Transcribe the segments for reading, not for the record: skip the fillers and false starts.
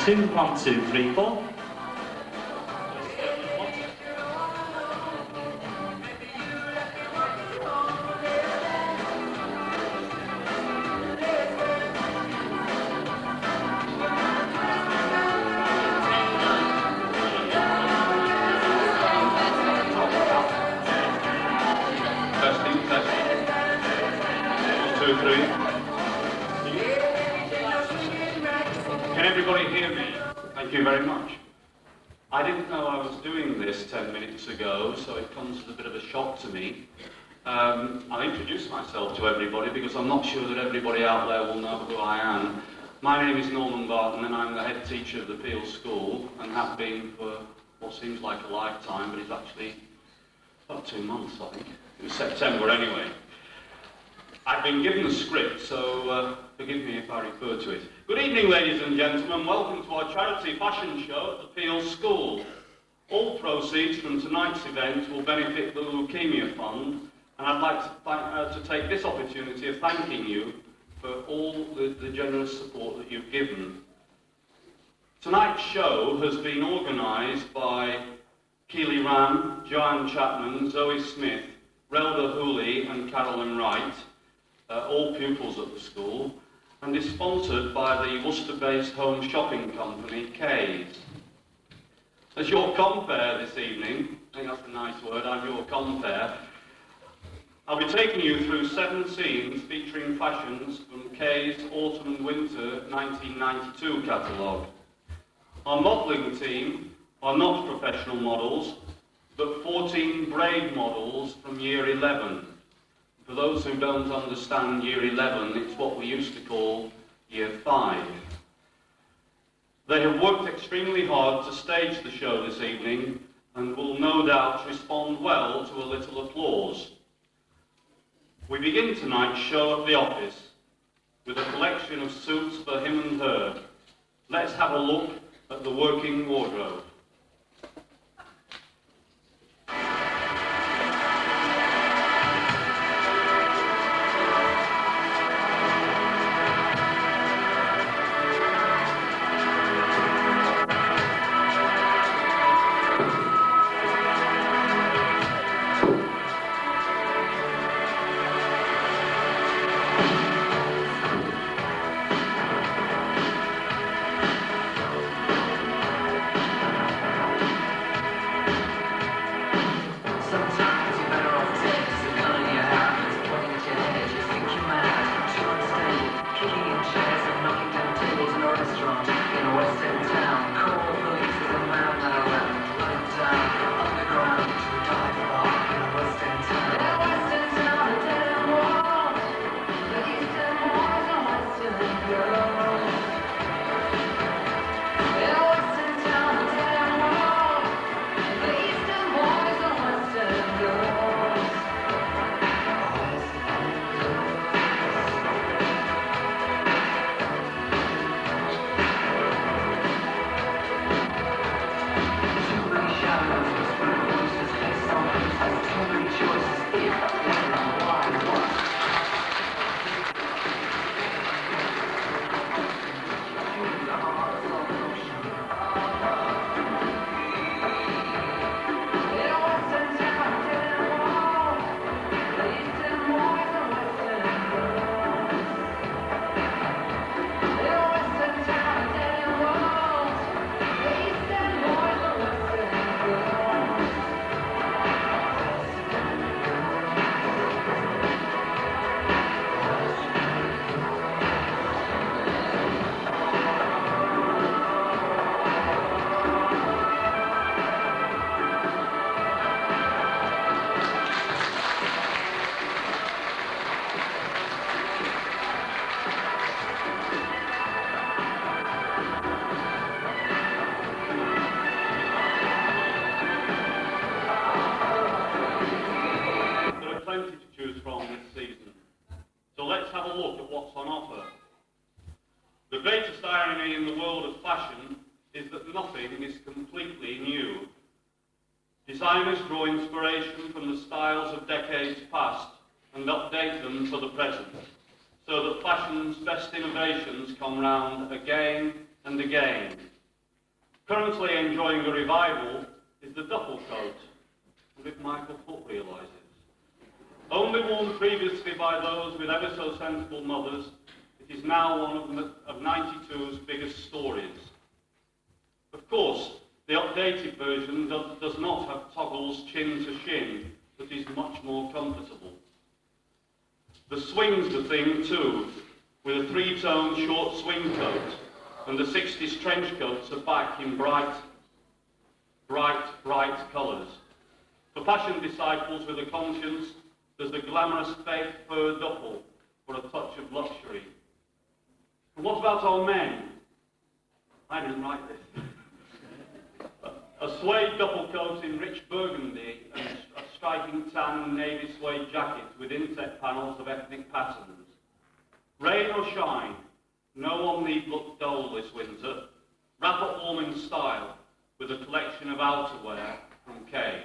2, 1, 2, 3, 4. Testing, testing. 1, 2, 3. Can everybody hear me? Thank you very much. I didn't know I was doing this 10 minutes ago, so it comes as a bit of a shock to me. I'll introduce myself to everybody because I'm not sure that everybody out there will know who I am. My name is Norman Barton and I'm the head teacher of the Peele School and have been for what seems like a lifetime, but it's actually about 2 months, I think. It was September anyway. I've been given the script, so forgive me if I refer to it. Good evening, ladies and gentlemen. Welcome to our charity fashion show at the Peele School. All proceeds from tonight's event will benefit the Leukemia Fund, and I'd like to take this opportunity of thanking you for all the generous support that you've given. Tonight's show has been organised by Keely Ram, Joanne Chapman, Zoe Smith, Relda Hooley and Carolyn Wright, all pupils at the school, and is sponsored by the Worcester-based home shopping company, K's. As your compere this evening, I think that's a nice word, I'm your compere, I'll be taking you through 7 scenes featuring fashions from K's Autumn and Winter 1992 catalogue. Our modelling team are not professional models, but 14 braid models from Year 11. For those who don't understand Year 11, it's what we used to call Year 5. They have worked extremely hard to stage the show this evening and will no doubt respond well to a little applause. We begin tonight's show at the office with a collection of suits for him and her. Let's have a look at the working wardrobe. The greatest irony in the world of fashion is that nothing is completely new. Designers draw inspiration from the styles of decades past and update them for the present, so that fashion's best innovations come round again and again, Currently enjoying a revival is the duffel coat, and if Michael Foot realises. Only worn previously by those with ever so sensible mothers, it is now one of 92's biggest stories. Of course, the updated version does not have toggles chin to shin, but is much more comfortable. The swing's the thing too, with a three-tone short swing coat, and the 60s trench coats are back in bright colours. For fashion disciples with a conscience, there's the glamorous fake fur duffel for a touch of luxury. And what about our men? I didn't write this. A suede duffel coat in rich burgundy and a striking tan navy suede jacket with inset panels of ethnic patterns. Rain or shine, no one need look dull this winter. Wrap up warm in style with a collection of outerwear from Kay's.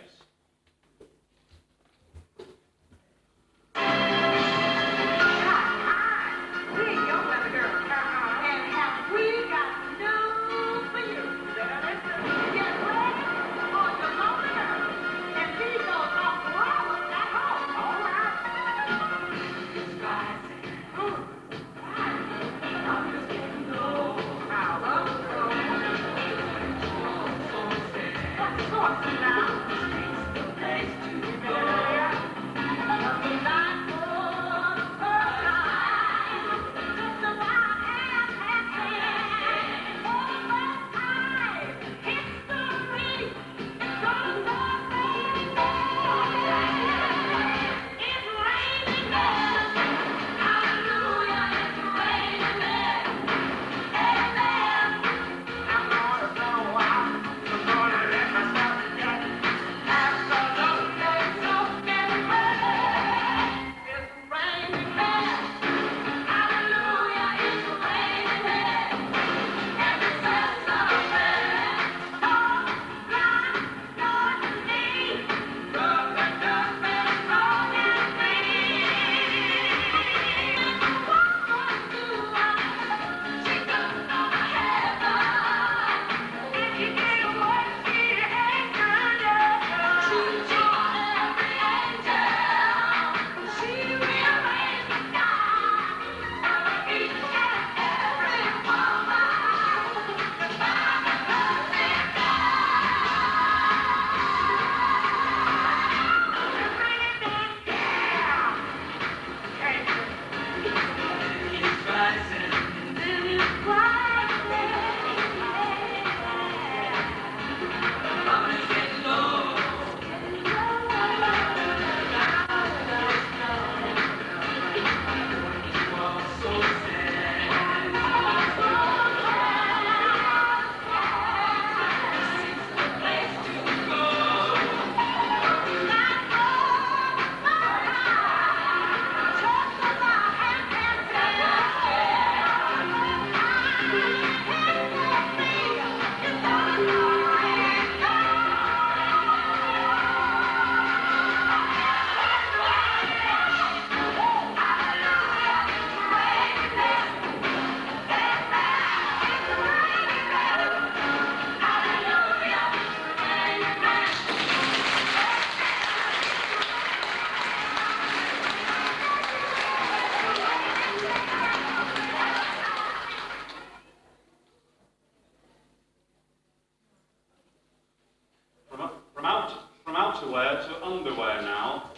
From outerwear to underwear now,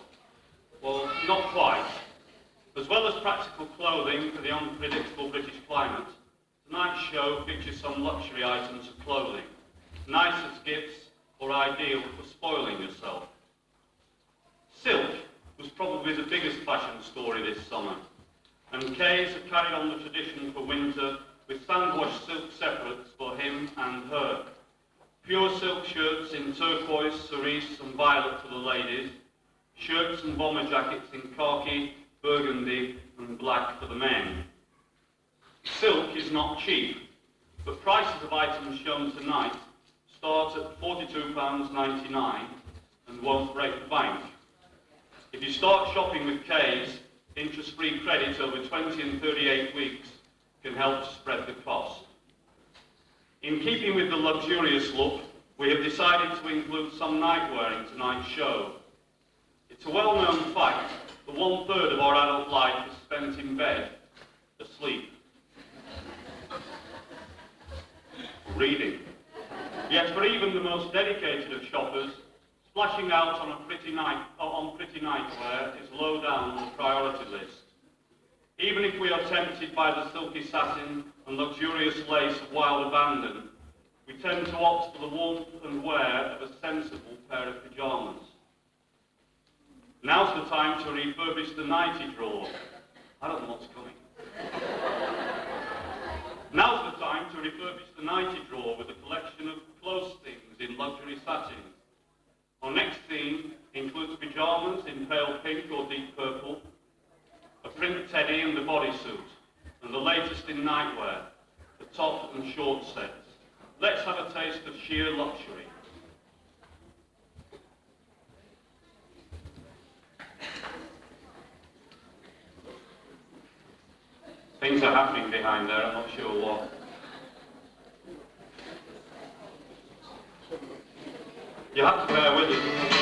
well, not quite. As well as practical clothing for the unpredictable British climate, tonight's show features some luxury items of clothing, nice as gifts or ideal for spoiling yourself. Silk was probably the biggest fashion story this summer, and Kay's have carried on the tradition for winter with sand-washed silk separates for him and her. Pure silk shirts in turquoise, cerise and violet for the ladies, shirts and bomber jackets in khaki, burgundy and black for the men. Silk is not cheap, but prices of items shown tonight start at £42.99 and won't break the bank. If you start shopping with Kay's, interest-free credit over 20 and 38 weeks can help spread the cost. In keeping with the luxurious look, we have decided to include some nightwear in tonight's show. It's a well-known fact that 1/3 of our adult life is spent in bed, asleep, reading. Yet for even the most dedicated of shoppers, splashing out on pretty nightwear is low down on the priority list. Even if we are tempted by the silky satin and luxurious lace of wild abandon, we tend to opt for the warmth and wear of a sensible pair of pyjamas. Now's the time to refurbish the nightie drawer. I don't know what's coming. Now's the time to refurbish the nightie drawer with a collection of clothes things in luxury satin. Our next theme includes pyjamas in pale pink or deep purple, a print teddy and the bodysuit, and the latest in nightwear, the top and short sets. Let's have a taste of sheer luxury. Things are happening behind there, I'm not sure what. You have to bear with us.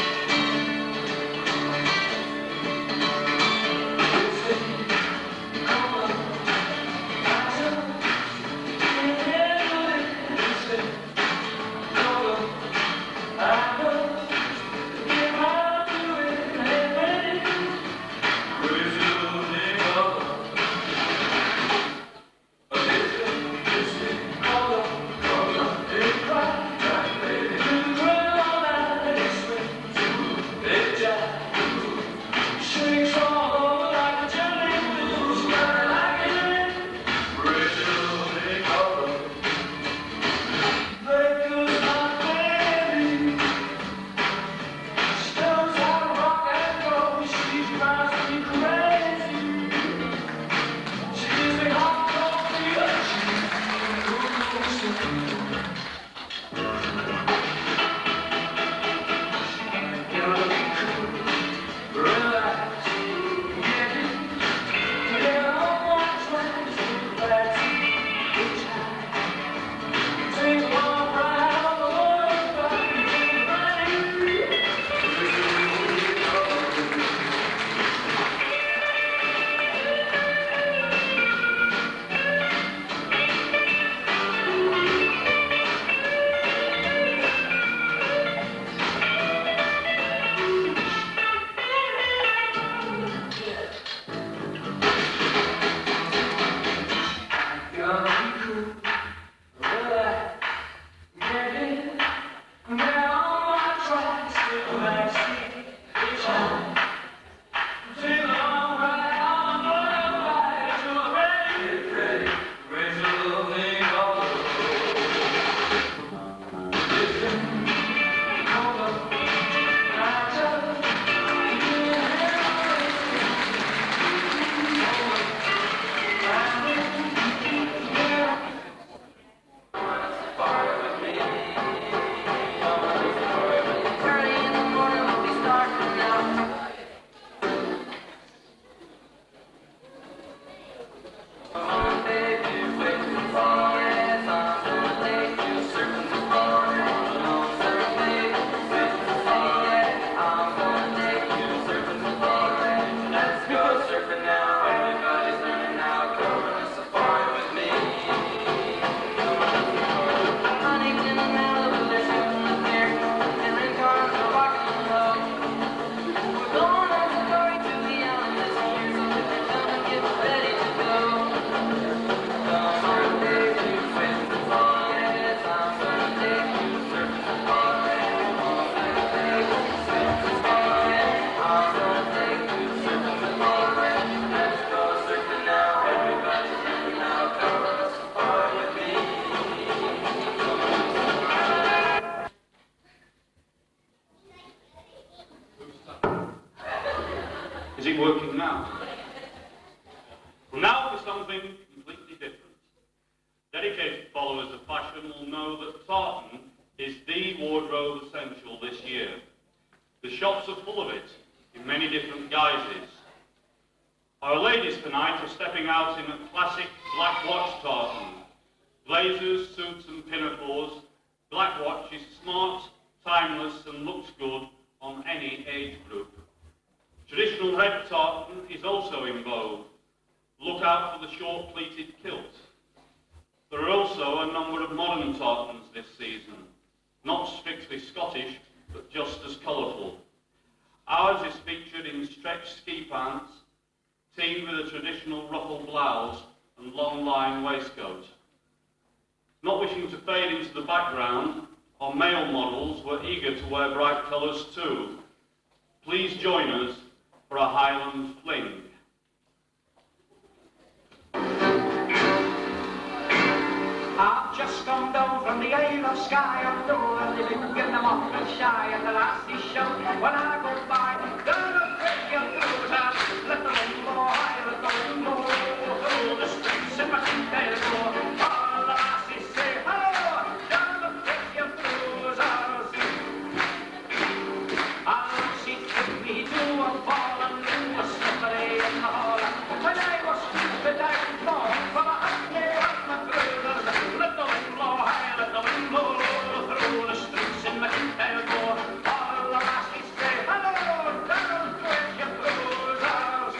Is it working now? Well, now for something completely different. Dedicated followers of fashion will know that tartan is the wardrobe essential this year. The shops are full of it, in many different guises. Our ladies tonight are stepping out in a classic black watch tartan, Blazers, suits and pinafores, black watch is smart, timeless and looks good on any age group. Traditional red tartan is also in vogue. Look out for the short pleated kilt. There are also a number of modern tartans this season, not strictly Scottish, but just as colourful. Ours is featured in stretched ski pants, teamed with a traditional ruffle blouse and long line waistcoat. Not wishing to fade into the background, our male models were eager to wear bright colours too. Please join us for a Highland fling. I've just come down from the Isle of Skye, I'm doing living in the mock and shy, and the lassies shout when I go by, gonna break your through that, let the wind blow high, let the wind blow through the streets in my they'll go. All the lassies say hello, gonna break your through that. I'll see me do a fall and do a slippery in the hall, when I was stupid I would fall from a hackney on my cruisers. Let the wind blow high, let the wind blow through the streets in my they'll go. All the lassies say hello, down break your trousers.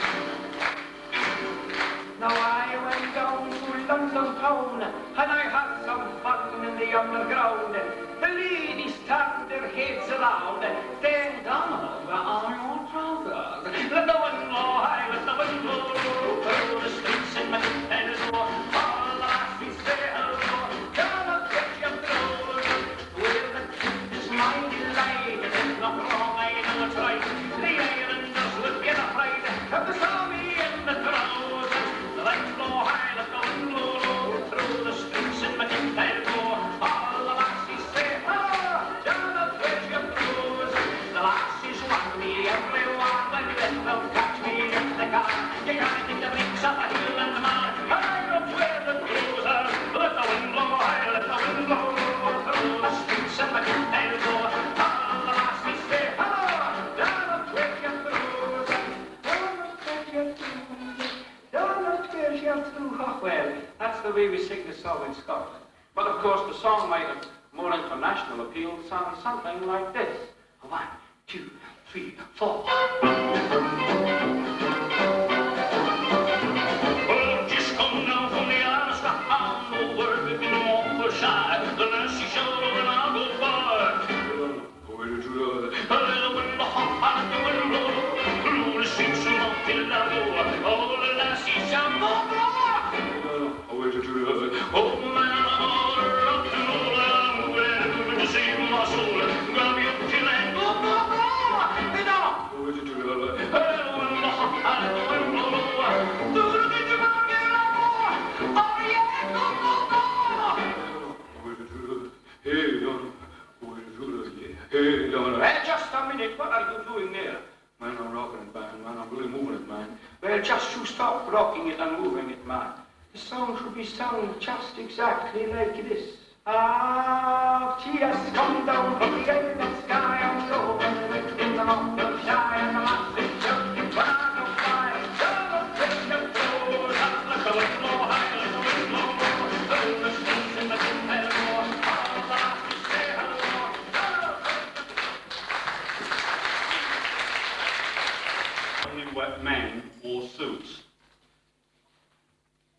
Now I went down to London town and I had some fun in the underground. The ladies turned their heads around, saying, "Donald, where are your trousers?" Let the wind blow high, let the wind blow through the streets in my they'll go. All the lassies say hello, Donald, break your trousers. Well, the truth is my delight, it is not wrong, I know it's right. The islanders would get afraid if they saw me in the trousers. The wind blow high, let the wind blow through the streets in my they'll go. All the lassies say hello, Donald, break your trousers. The lassies want me everyone, when you will catch me if they can. You gotta take the brakes off a hill and the man, and I don't wear the trousers. Let the wind blow high, let the wind blow through the streets in my they'll go. All the lassies say hello, Donald, break your trousers. Donald, break your trousers. Donald, break your trousers. Well, that's the way we sing the song in Scotland. But of course, the song might have more international appeal, sound something like this. 1, 2, 3, 4. Well, just come down from the Isle of Skye, I'm no word with me no more for shy. The lassie showed up and I'll go by. Let the wind blow hot, let the wind blow through the streets and up till I go. All the lassies shout, go, go! Oh man, I'm all up to know I'm moving to save my soul. Grab you up till I go, go, go! Hey, now! Let the wind blow hot, let the wind blow through the streets and up till I go. Oh yeah, go, go, go! Hey, just a minute, what are you doing there? Man, I'm rocking it, man, I'm really moving it, man. Well, just you stop rocking it and moving it, man. The song should be sung just exactly like this. Ah, she has come down from the Isle of Skye, I'm going in the north of Shy, and the lasses shout, when I go by, Donald, break your trousers, let the wind blow high, let the wind blow through the streets in the they'll go. All the lasses say hello, Donald, Only wet men wore suits.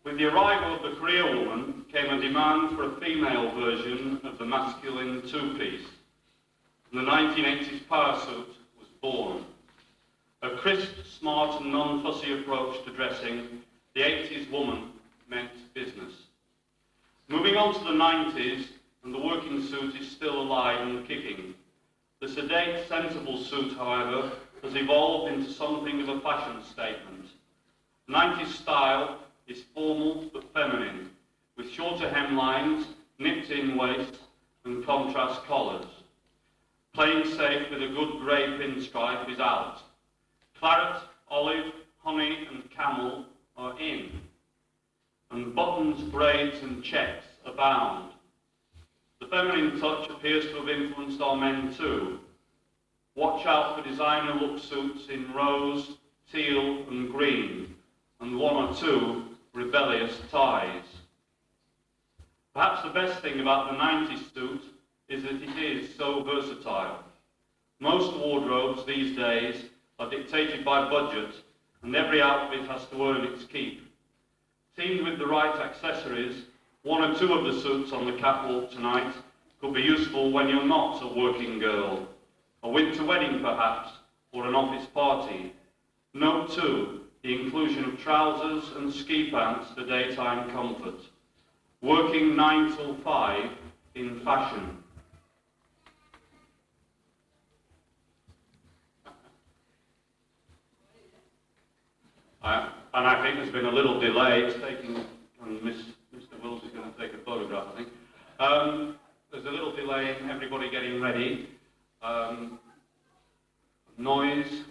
With the arrival of the career woman came a demand for a female version of the masculine two-piece, and the 1980s power suit was born. A crisp, smart and non-fussy approach to dressing, the 80s woman meant business. Moving on to the 90s, and the working suit is still alive and kicking. The sedate, sensible suit, however, has evolved into something of a fashion statement. 90s style is formal but feminine, with shorter hemlines, nipped-in waist and contrast collars. Playing safe with a good grey pinstripe is out. Claret, olive, honey and camel are in. And buttons, braids and checks abound. The feminine touch appears to have influenced our men too. Watch out for designer look suits in rose, teal and green, and 1 or 2 rebellious ties. Perhaps best thing about the 90s suit is that it is so versatile. Most wardrobes these days are dictated by budget, and every outfit has to earn its keep. Teamed with the right accessories, one or two of the suits on the catwalk tonight could be useful when you're not a working girl, a winter wedding perhaps, or an office party. Note too, the inclusion of trousers and ski pants for daytime comfort. Working 9 till 5 in fashion. And I think there's been a little delay. It's taking, and Mr. Wills is going to take a photograph, I think. There's a little delay in everybody getting ready. Noise.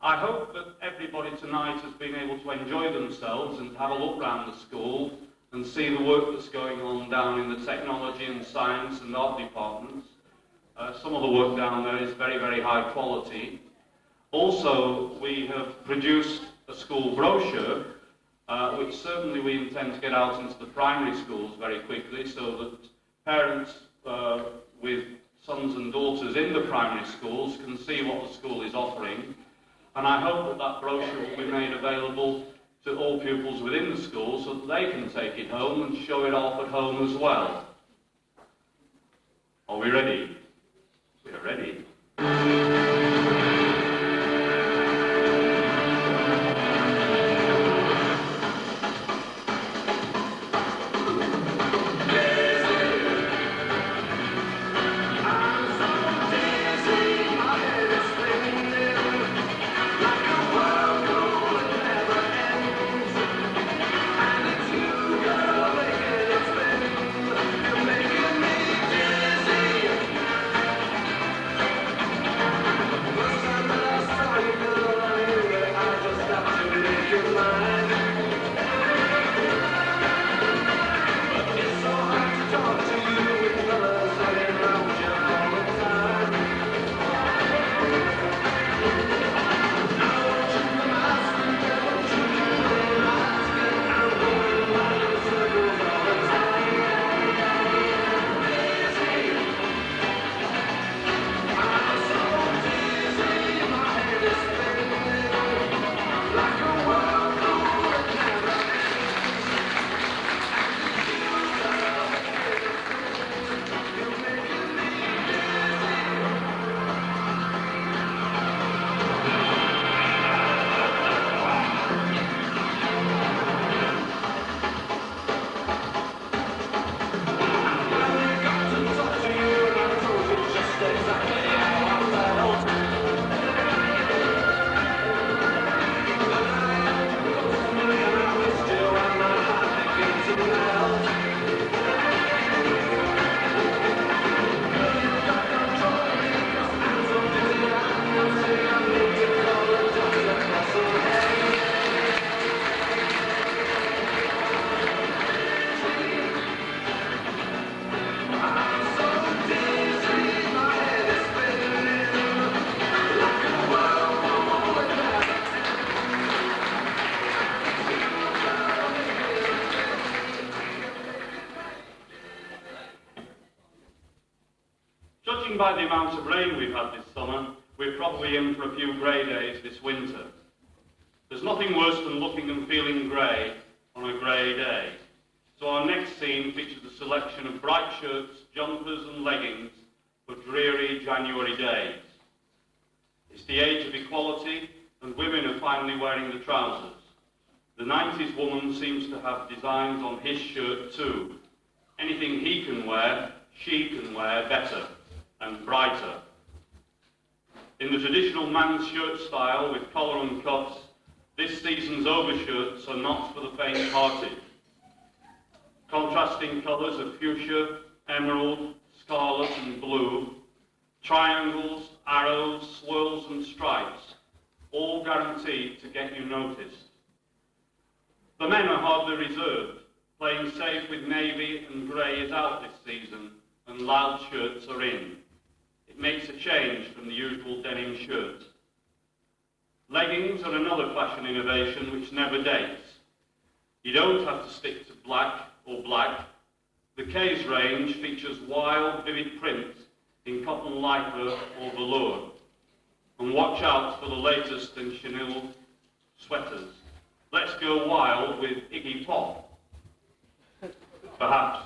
I hope that everybody tonight has been able to enjoy themselves and have a look around the school and see the work that's going on down in the technology and science and art departments. Some of the work down there is very, very high quality. Also, we have produced a school brochure, which certainly we intend to get out into the primary schools very quickly so that parents with sons and daughters in the primary schools can see what the school is offering. And I hope that that brochure will be made available to all pupils within the school so that they can take it home and show it off at home as well. Are we ready? We are ready. Judging by the amount of rain we've had this summer, we're probably in for a few grey days this winter. There's nothing worse than looking and feeling grey on a grey day. So our next scene features a selection of bright shirts, jumpers and leggings for dreary January days. It's the age of equality and women are finally wearing the trousers. The 90s woman seems to have designs on his shirt too. Anything he can wear, she can wear better and brighter. In the traditional man's shirt style with collar and cuffs, this season's overshirts are not for the faint-hearted. Contrasting colours of fuchsia, emerald, scarlet and blue, triangles, arrows, swirls and stripes, all guaranteed to get you noticed. The men are hardly reserved. Playing safe with navy and grey is out this season, and loud shirts are in. It makes a change from the usual denim shirt. Leggings are another fashion innovation which never dates. You don't have to stick to black or black. The K's range features wild, vivid prints in cotton lycra or velour. And watch out for the latest in chenille sweaters. Let's go wild with Iggy Pop. Perhaps.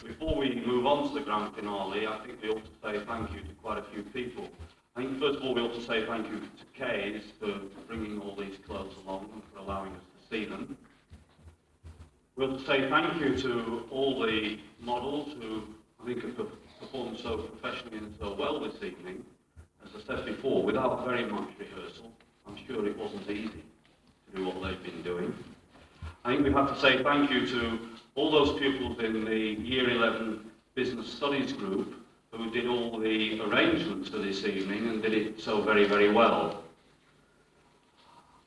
Before we move on to the grand finale, I think we ought to say thank you to quite a few people. I think first of all we ought to say thank you to Kay's for bringing all these clothes along and for allowing us to see them. We ought to say thank you to all the models who I think have performed so professionally and so well this evening. As I said before, without very much rehearsal, I'm sure it wasn't easy to do what they've been doing. I think we have to say thank you to all those pupils in the Year 11 Business Studies group who did all the arrangements for this evening and did it so very, very well.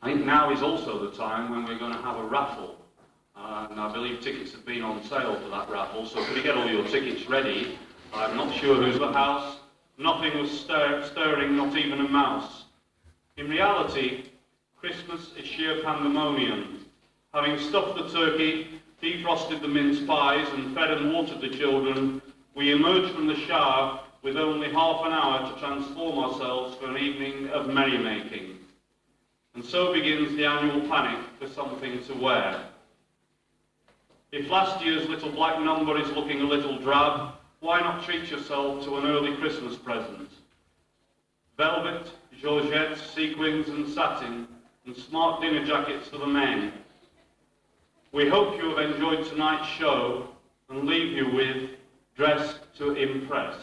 I think now is also the time when we're going to have a raffle. And I believe tickets have been on sale for that raffle, so could you get all your tickets ready? I'm not sure who's the house. Nothing was stirring, not even a mouse. In reality, Christmas is sheer pandemonium. Having stuffed the turkey, defrosted the mince pies and fed and watered the children, we emerge from the shower with only half an hour to transform ourselves for an evening of merrymaking. And so begins the annual panic for something to wear. If last year's little black number is looking a little drab, why not treat yourself to an early Christmas present? Velvet, georgette, sequins and satin and smart dinner jackets for the men. We hope you have enjoyed tonight's show and leave you with Dressed to Impress.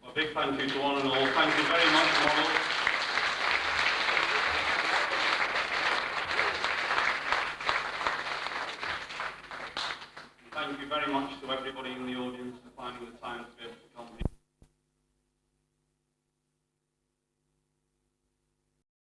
A big thank you to one and all. Thank you very much, models.